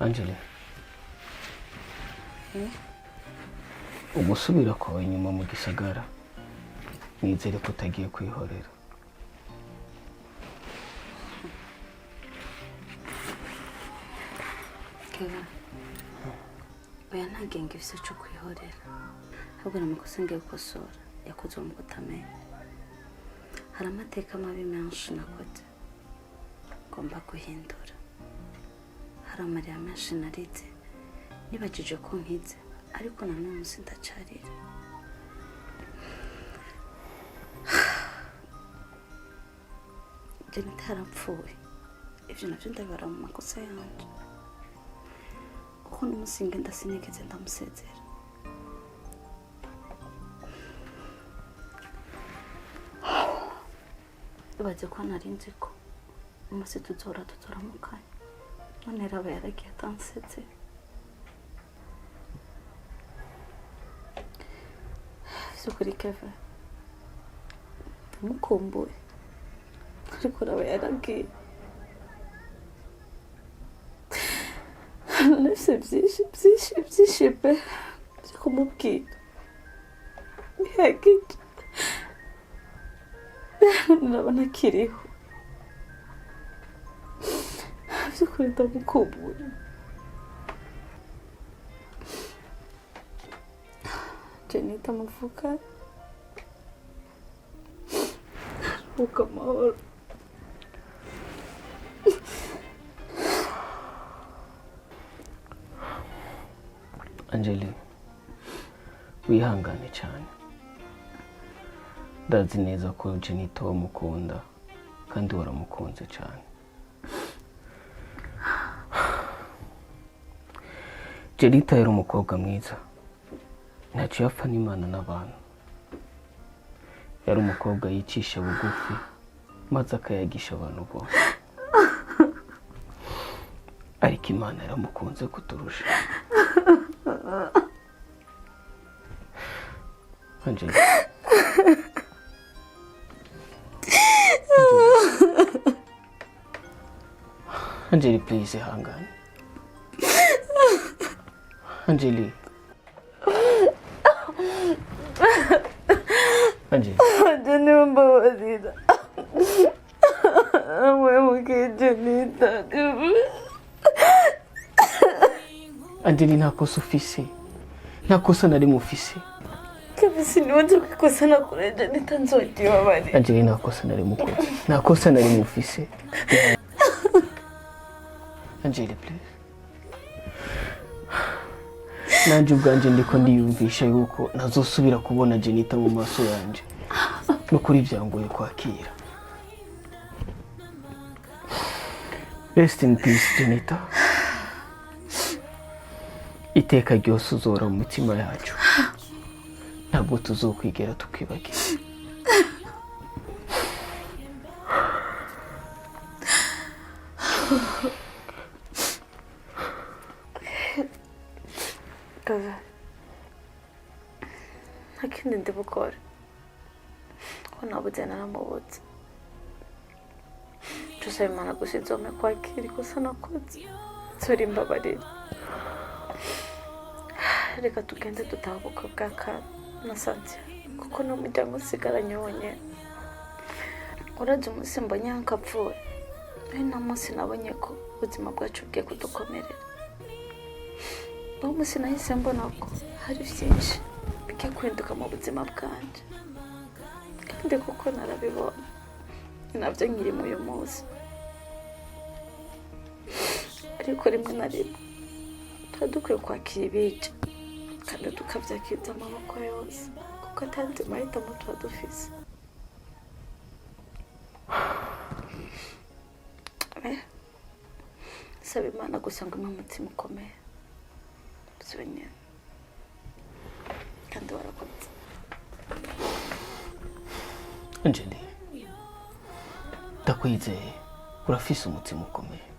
Angela, umusubira kwawe inyuma mu gisagara nizere ko utagiye kwihorera. Kevin, oya nta genge ifise cyo kwihorera, ahubwo n'amakosa ngiye gukosora yakoze mu kutamenya. Hari amateka mabi menshi nakoze ngomba guhindura. Hari amarira menshi narize nibagije ko nkize, ariko nanone sindacarira. Jenita yarapfuye, ivyo navyo ndabara mu makosa yanje, kuko n'umusinge ndasinigeze ndamusezera. Ibaze ko narinzi ko umunsi tuzora mu kanya, none raba yaragiye atansezera. Sukuri Kevin, ndamukumbuye, ariko raba yaragiye. Nafise byinshi pe byo kumubwira, bihagije. Ndabona akiriho, by'ukuri ndamukumbuye. Jenita amuvuga aruhuka amahoro. Angela, wihangane cyane. Ndazi neza ko Jenita wamukunda kandi waramukunze cyane. Jenita yari umukobwa mwiza, ntacyo yapfa n'Imana n'abantu. Yari umukobwa yicisha bugufi maze akayagisha abantu bose, ariko Imana yaramukunze kuturusha. Angela, Angela, please hangane. Angela. Angela. Jenita mbabarira. Wewe Jenita. Angela, nta kosa ufise. Nta kosa nari mufise. Kabisi niwanje kwikosa nakore Jenita nzogiwa bari. Angela, nta kosa nari mukoze. Nta kosa nari mufise. Angela, please. Nanje ubwanje ndiko ndiyumvisha yuko nazosubira kubona Jenita mu maso yanje. Nukuri byangoye kwakira. Rest in peace, Jenita. Iteka ryose uzora mu mutima yacu. Ntabwo tuzokwigera tukwibagira. Kava, ntakindi ndibukora ko nabuze naramubutse. Tusaba Imana gusa izome kwakira ikosa nakoze, nsore imbabarira. Reka tugende dutahuka bwa kana na Santia, kuko n'umuryango usigaranye wonyine. Uraje umunsi mbonye yankapfuye, ari nta munsi nabonye ko ubuzima bwacu bwiye kudukomerera. Uwo munsi nahise mbona ko hari byinshi bigiye guhinduka mu buzima bwanjye, kandi kuko narabibona, ni nabyo nkirimo uyu munsi. Ariko rimwe na rimwe tuba dukwiye kwakira ibica kandi tukabyakiriza amaboko yose, kuko atandi mahitamo tuba dufise. Saba Imana gusa ngo umpe umutima ukomeye byonyine, kandi warakoze. Angela, ndakwizeye urafise umutima ukomeye.